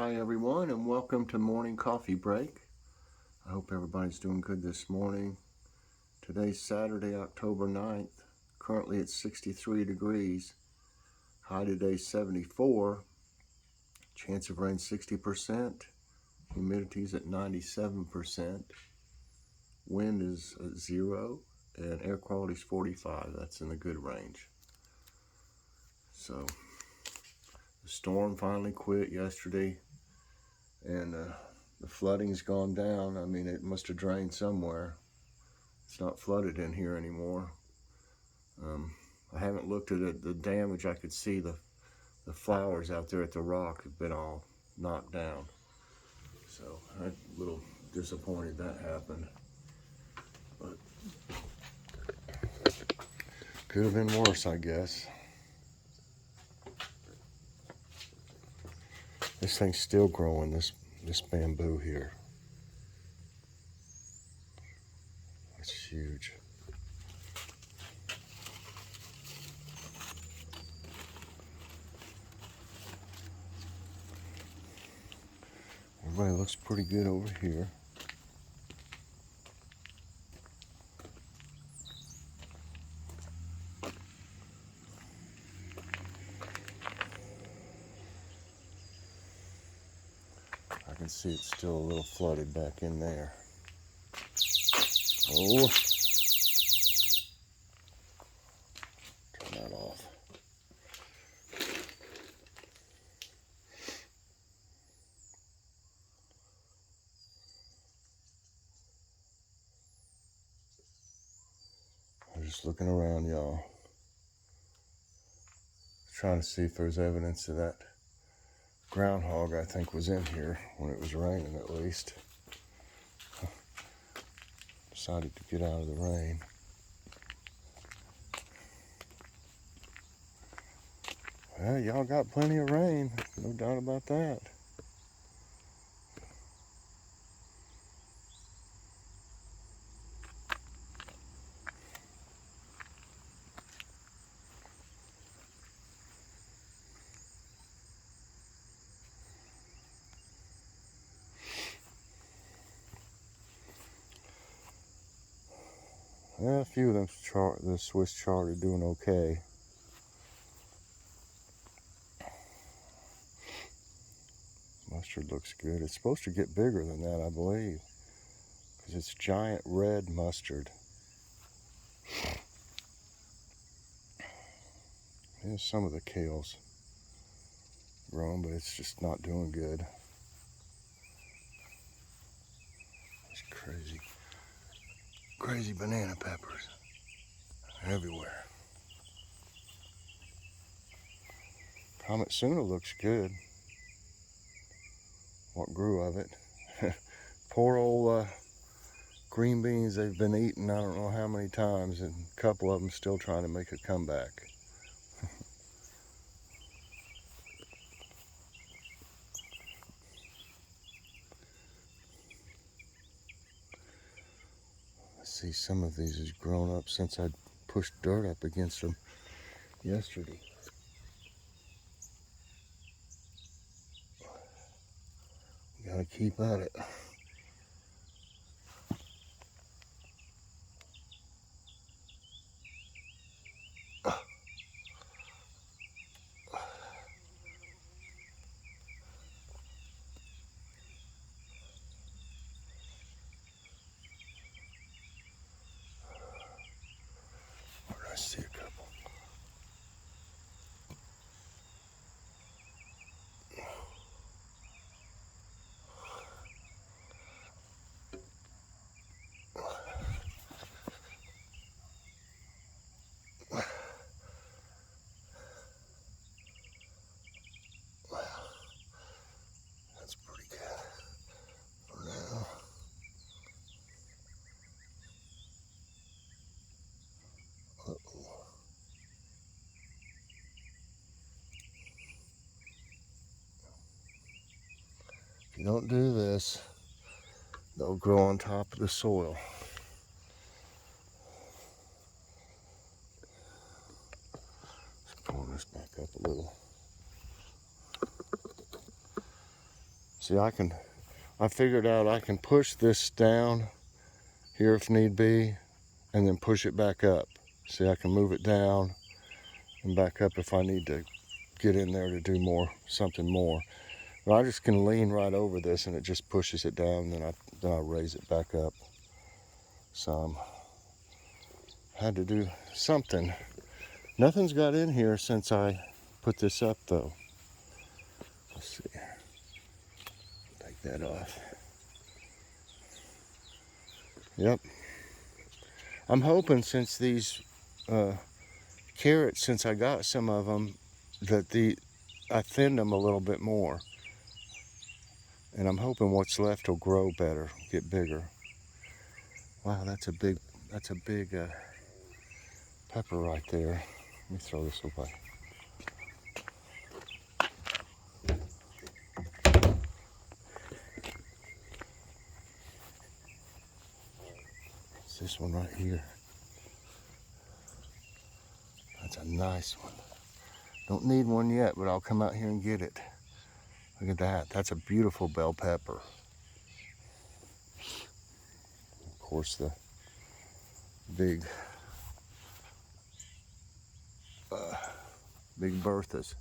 Hi everyone, and welcome to Morning Coffee Break. I hope everybody's doing good this morning. Today's Saturday, October 9th. Currently it's 63 degrees. High today 74. Chance of rain 60%. Humidity's at 97%. Wind is at 0 and air quality's 45. That's in the good range. So the storm finally quit yesterday, and the flooding's gone down. I mean, it must have drained somewhere. It's not flooded in here anymore. I haven't looked at it, the damage. I could see the flowers out there at the rock have been all knocked down. So I'm a little disappointed that happened. But could have been worse, I guess. This thing's still growing, this bamboo here. It's huge. Everybody looks pretty good over here. I can see it's still a little flooded back in there. Oh, turn that off. I'm just looking around, y'all. Trying to see if there's evidence of that groundhog I think was in here when it was raining, at least. Decided to get out of the rain. Well, y'all got plenty of rain, no doubt about that. Yeah, a few of them the Swiss chard are doing okay. Mustard looks good. It's supposed to get bigger than that, I believe, because it's giant red mustard. Here's some of the kale's growing, but it's just not doing good. It's crazy banana peppers everywhere. Kamitsuna looks good. What grew of it? Poor old green beans they've been eating I don't know how many times, and a couple of them still trying to make a comeback. I see some of these has grown up since I pushed dirt up against them yesterday. Gotta keep at it. I see a couple. That's pretty good for now. Uh-oh. If you don't do this, they'll grow on top of the soil. Let's pull this back up a little. See, I figured out I can push this down here if need be, and then push it back up. See, I can move it down and back up if I need to get in there to do something more. But I just can lean right over this and it just pushes it down, and then I raise it back up some. Had to do something. Nothing's got in here since I put this up though. Let's see. Take that off. Yep. I'm hoping since these carrots, since I got some of them, that I thinned them a little bit more. And I'm hoping what's left will grow better, get bigger. Wow, that's a big pepper right there. Let me throw this away. It's this one right here. That's a nice one. Don't need one yet, but I'll come out here and get it. Look at that. That's a beautiful bell pepper. Of course, the big Berthas.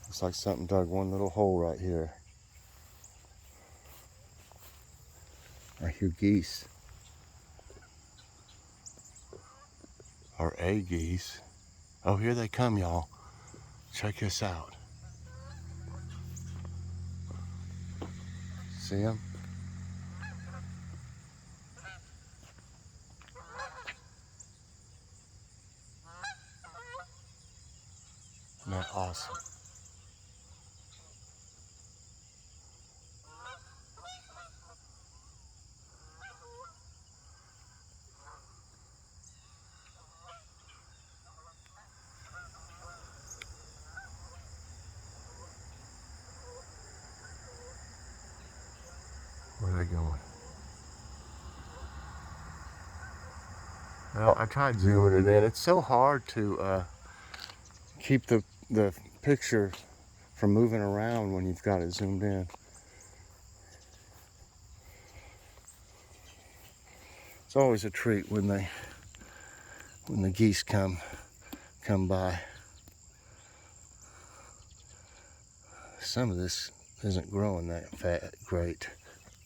Looks like something dug one little hole right here. I hear geese. Or a geese. Oh, here they come, y'all. Check this out. See them? Isn't that awesome? Where are they going? Well, I tried zooming it in. It's so hard to keep the picture from moving around when you've got it zoomed in. It's always a treat when the geese come by. Some of this isn't growing that great.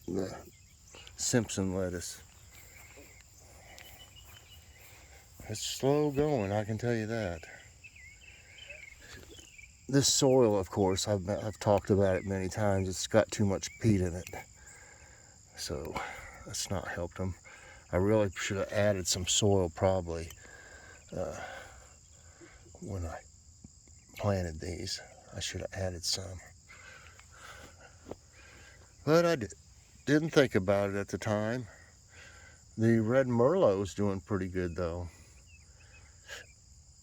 The Simpson lettuce. It's slow going, I can tell you that. This soil, of course, I've talked about it many times. It's got too much peat in it, so that's not helped them. I really should have added some soil probably when I planted these. I should have added some, but I didn't think about it at the time. The red Merlot's doing pretty good though,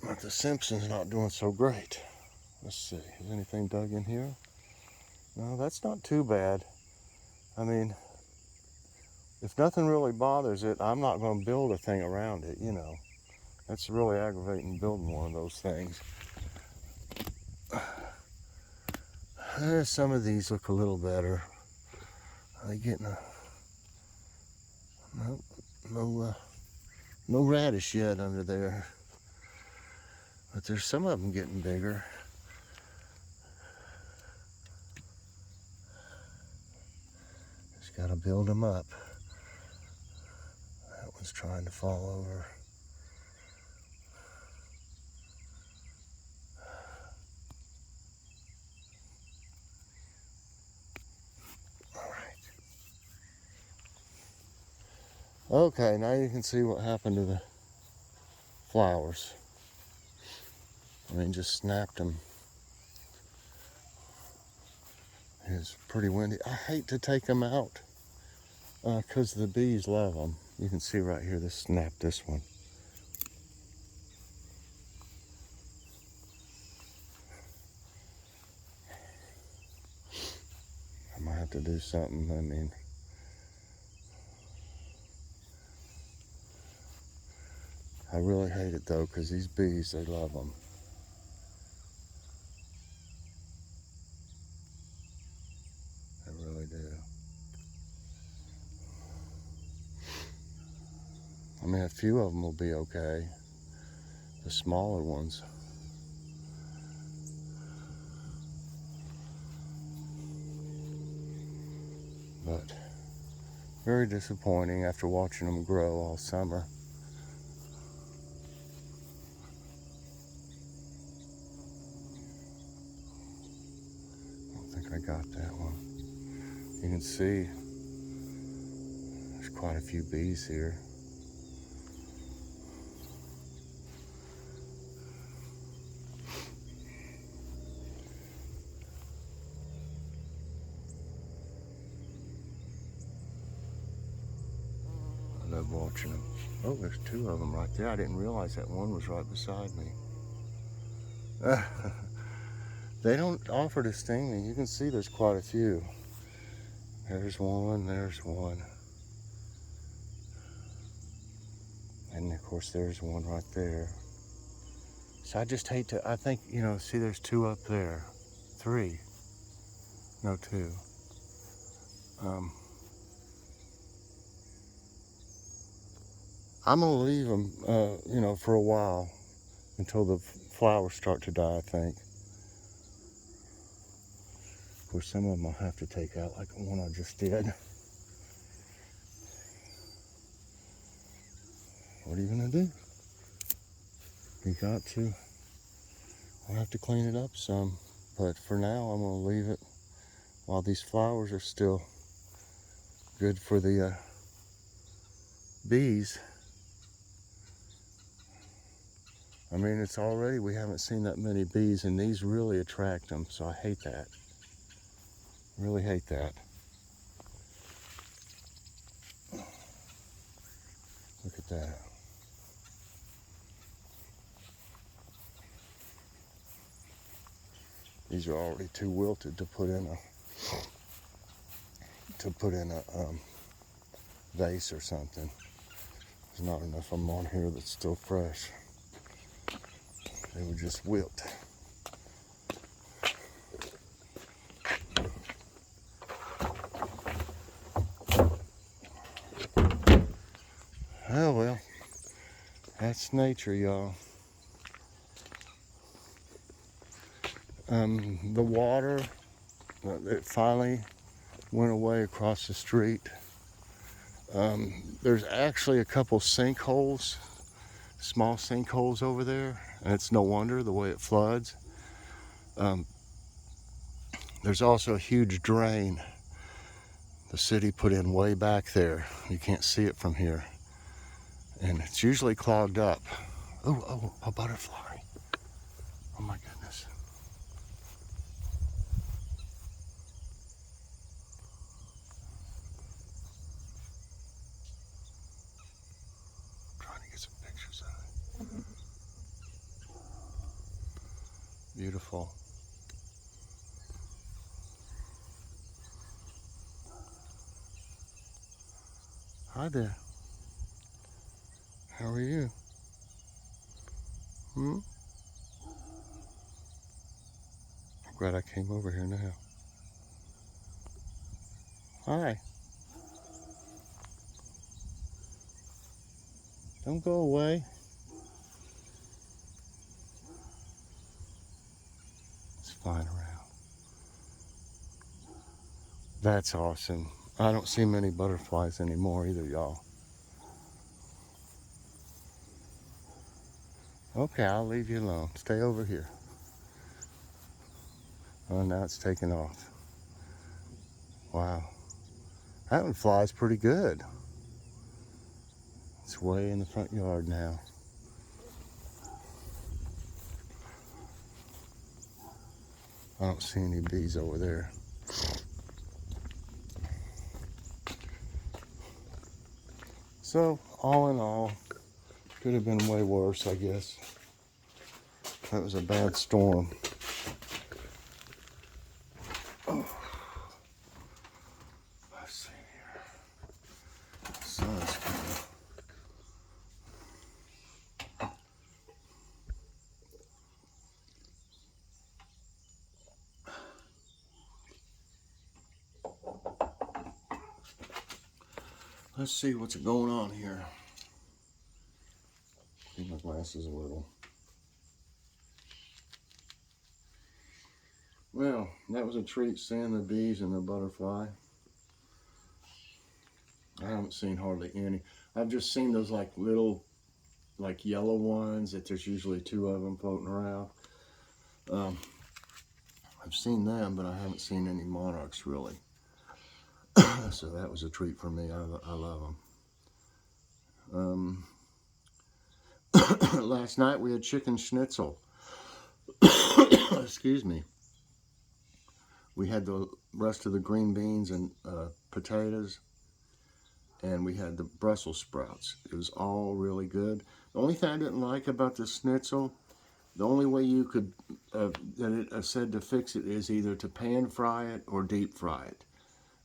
but the Simpson's not doing so great. Let's see, is anything dug in here? No, that's not too bad. I mean, if nothing really bothers it, I'm not going to build a thing around it, you know. That's really aggravating building one of those things. Some of these look a little better. Are they getting no radish yet under there. But there's some of them getting bigger. Just got to build them up. That one's trying to fall over. Okay, now you can see what happened to the flowers. I mean, just snapped them. It's pretty windy. I hate to take them out because the bees love them. You can see right here, this snapped this one. I might have to do something. I mean, I really hate it though, because these bees, they love them. mean, a few of them will be okay. The smaller ones. But very disappointing after watching them grow all summer. I don't think I got that one. You can see there's quite a few bees here. I love watching them. Oh, there's two of them right there. I didn't realize that one was right beside me. They don't offer to sting me. You can see there's quite a few. There's one, there's one. And of course there's one right there. So I just hate to, I think, you know, see there's two up there. Three. No, two. I'm gonna leave them, you know, for a while until the flowers start to die, I think. Of course, some of them I'll have to take out, like the one I just did. What are you gonna do? You got to. I'll have to clean it up some, but for now I'm gonna leave it while these flowers are still good for the bees. I mean, it's already, we haven't seen that many bees, and these really attract them, so I hate that. Really hate that. Look at that. These are already too wilted to put in a vase or something. There's not enough of them on here that's still fresh. They would just wilt. Oh well, that's nature, y'all. The water, it finally went away across the street. There's actually a couple sinkholes, small sinkholes over there, and it's no wonder the way it floods. There's also a huge drain the city put in way back there. You can't see it from here, and it's usually clogged up. Oh, a butterfly. Oh my goodness. Trying to get some pictures of it. Beautiful. Hi there. How are you? I'm glad I came over here now. Hi. Don't go away. It's flying around. That's awesome. I don't see many butterflies anymore either, y'all. Okay, I'll leave you alone. Stay over here. Oh, now it's taking off. Wow. That one flies pretty good. It's way in the front yard now. I don't see any bees over there. So, all in all, could have been way worse, I guess. That was a bad storm. Oh. Let's see here. The sun's coming. Let's see what's going on here. glasses a little. Well, that was a treat seeing the bees and the butterfly. I haven't seen hardly any. I've just seen those like little, like yellow ones that there's usually 2 of them floating around. I've seen them, but I haven't seen any monarchs really. So that was a treat for me. I love them. Last night we had chicken schnitzel. Excuse me. We had the rest of the green beans and potatoes, and we had the Brussels sprouts. It was all really good. The only thing I didn't like about the schnitzel, the only way you could, that it said to fix it is either to pan fry it or deep fry it.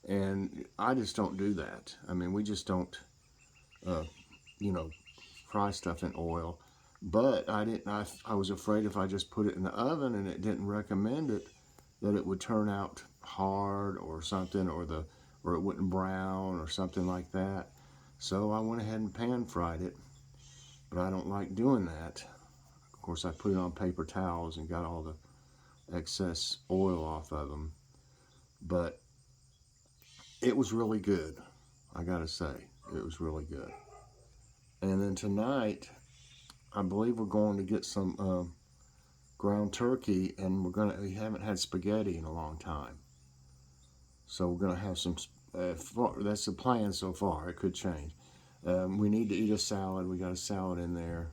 And I just don't do that. I mean, we just don't, you know, fry stuff in oil. But I was afraid if I just put it in the oven and it didn't recommend it, that it would turn out hard or something, or it wouldn't brown or something like that. So I went ahead and pan fried it, but I don't like doing that. Of course, I put it on paper towels and got all the excess oil off of them. But it was really good, I gotta say. It was really good. And then tonight, I believe we're going to get some ground turkey, and we haven't had spaghetti in a long time. So we're gonna have some, that's the plan so far. It could change. We need to eat a salad. We got a salad in there,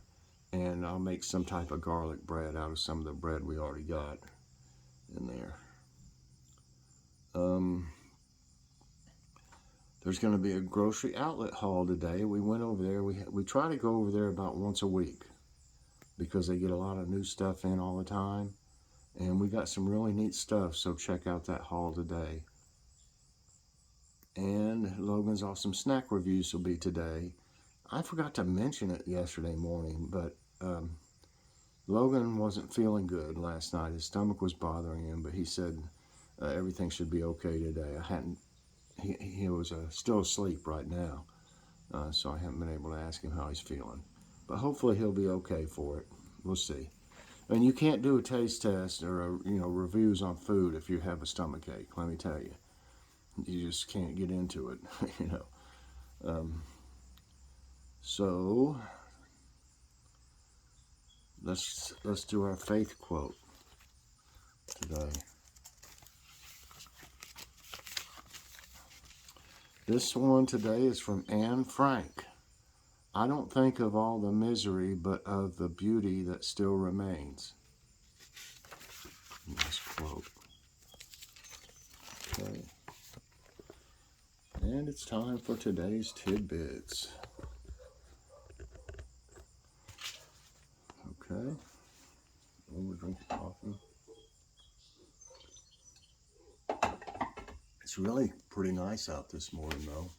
and I'll make some type of garlic bread out of some of the bread we already got in there. There's going to be a grocery outlet haul today. We went over there. We try to go over there about once a week because they get a lot of new stuff in all the time. And we got some really neat stuff, so check out that haul today. And Logan's Awesome Snack Reviews will be today. I forgot to mention it yesterday morning, but Logan wasn't feeling good last night. His stomach was bothering him, but he said everything should be okay today. He was still asleep right now, so I haven't been able to ask him how he's feeling. But hopefully he'll be okay for it. We'll see. And you can't do a taste test or reviews on food if you have a stomach ache. Let me tell you, you just can't get into it. So let's do our faith quote today. This one today is from Anne Frank. I don't think of all the misery, but of the beauty that still remains. Nice quote. Okay. And it's time for today's tidbits. Okay. We'll drink coffee. It's really pretty nice out this morning, though,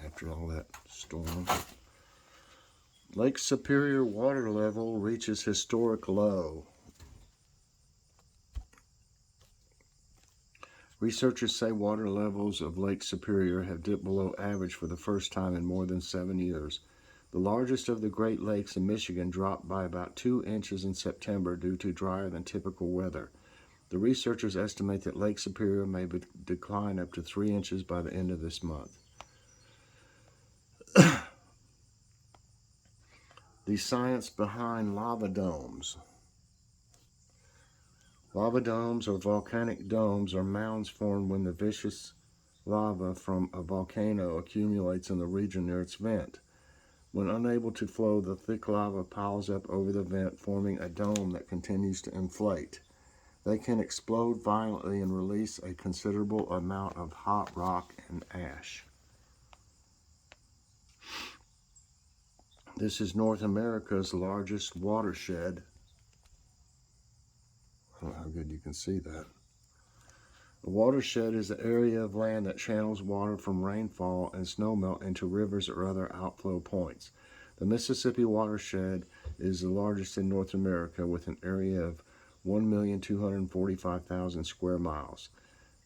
after all that storm. Lake Superior water level reaches historic low. Researchers say water levels of Lake Superior have dipped below average for the first time in more than 7 years. The largest of the Great Lakes in Michigan dropped by about 2 inches in September due to drier than typical weather. The researchers estimate that Lake Superior may decline up to 3 inches by the end of this month. The science behind lava domes. Lava domes, or volcanic domes, are mounds formed when the viscous lava from a volcano accumulates in the region near its vent. When unable to flow, the thick lava piles up over the vent, forming a dome that continues to inflate. They can explode violently and release a considerable amount of hot rock and ash. This is North America's largest watershed. I don't know how good you can see that. A watershed is the area of land that channels water from rainfall and snowmelt into rivers or other outflow points. The Mississippi watershed is the largest in North America, with an area of 1,245,000 square miles.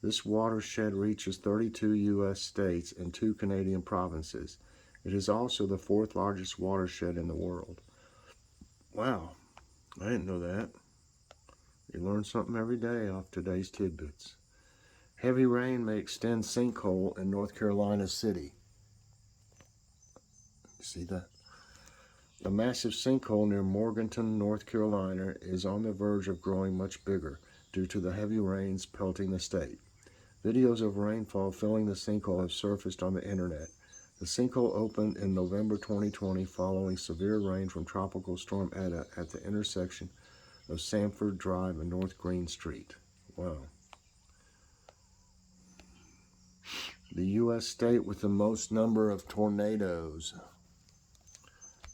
This watershed reaches 32 U.S. states and 2 Canadian provinces. It is also the fourth largest watershed in the world. Wow, I didn't know that. You learn something every day off today's tidbits. Heavy rain may extend sinkhole in North Carolina City. You see that? A massive sinkhole near Morganton, North Carolina is on the verge of growing much bigger due to the heavy rains pelting the state. Videos of rainfall filling the sinkhole have surfaced on the internet. The sinkhole opened in November 2020 following severe rain from Tropical Storm Eta at the intersection of Sanford Drive and North Green Street. Wow. The U.S. state with the most number of tornadoes.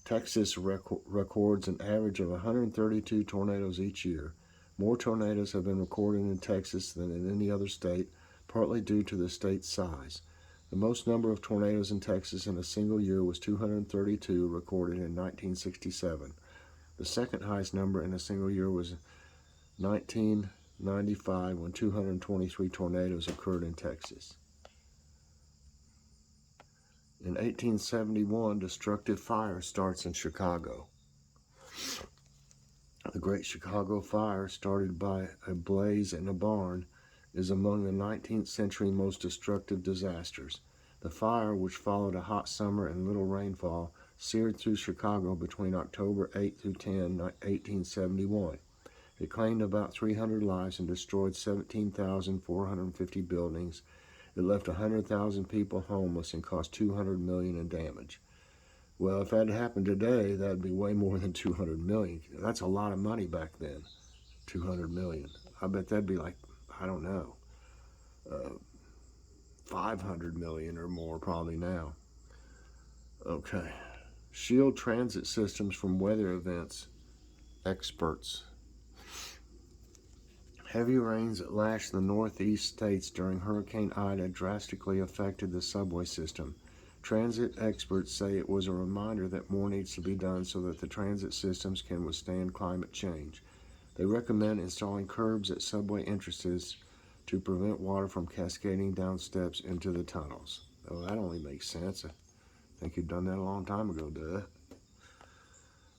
Texas records an average of 132 tornadoes each year. More tornadoes have been recorded in Texas than in any other state, partly due to the state's size. The most number of tornadoes in Texas in a single year was 232, recorded in 1967. The second highest number in a single year was 1995, when 223 tornadoes occurred in Texas. In 1871, destructive fire starts in Chicago. The Great Chicago Fire, started by a blaze in a barn, is among the 19th century most destructive disasters. The fire, which followed a hot summer and little rainfall, seared through Chicago between October 8 through 10, 1871. It claimed about 300 lives and destroyed 17,450 buildings. It left 100,000 people homeless and cost $200 million in damage. Well, if that happened today, that'd be way more than $200 million. That's a lot of money back then, $200 million. I bet that'd be like, I don't know, $500 million or more probably now. Okay. Shield transit systems from weather events. Experts. Heavy rains that lashed the northeast states during Hurricane Ida drastically affected the subway system. Transit experts say it was a reminder that more needs to be done so that the transit systems can withstand climate change. They recommend installing curbs at subway entrances to prevent water from cascading down steps into the tunnels. Oh, that only makes sense. I think you've done that a long time ago, duh.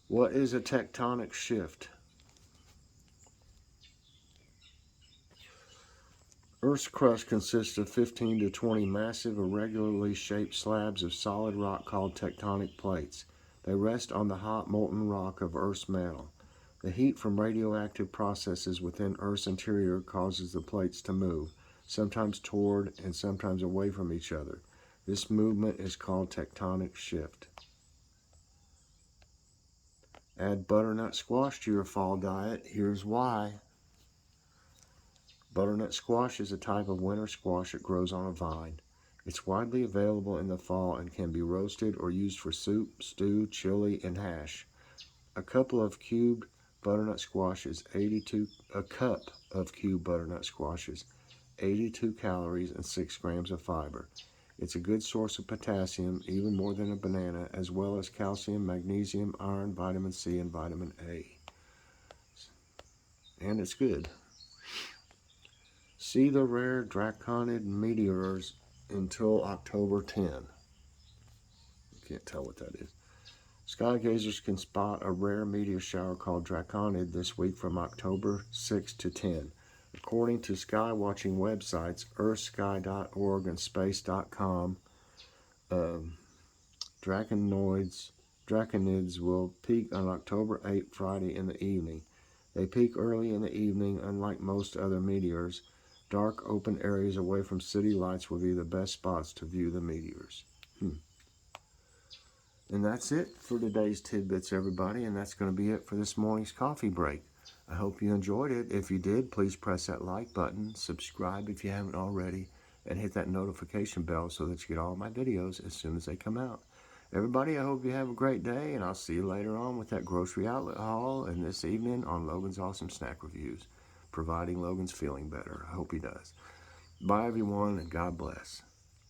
What is a tectonic shift? Earth's crust consists of 15 to 20 massive, irregularly shaped slabs of solid rock called tectonic plates. They rest on the hot, molten rock of Earth's mantle. The heat from radioactive processes within Earth's interior causes the plates to move, sometimes toward and sometimes away from each other. This movement is called tectonic shift. Add butternut squash to your fall diet. Here's why. Butternut squash is a type of winter squash that grows on a vine. It's widely available in the fall and can be roasted or used for soup, stew, chili, and hash. A cup of cubed butternut squash is 82 calories and 6 grams of fiber. It's a good source of potassium, even more than a banana, as well as calcium, magnesium, iron, vitamin C, and vitamin A. And it's good. See the rare Draconid meteors until October 10. You can't tell what that is. Sky gazers can spot a rare meteor shower called Draconid this week from October 6 to 10. According to sky watching websites earthsky.org and space.com, Draconids will peak on October 8, Friday in the evening. They peak early in the evening. Unlike most other meteors, dark open areas away from city lights will be the best spots to view the meteors. And that's it for today's tidbits, everybody, and that's going to be it for this morning's coffee break. I hope you enjoyed it. If you did, please press that like button, subscribe if you haven't already, and hit that notification bell so that you get all my videos as soon as they come out. Everybody, I hope you have a great day, and I'll see you later on with that grocery outlet haul and this evening on Logan's Awesome Snack Reviews, providing Logan's feeling better. I hope he does. Bye, everyone, and God bless.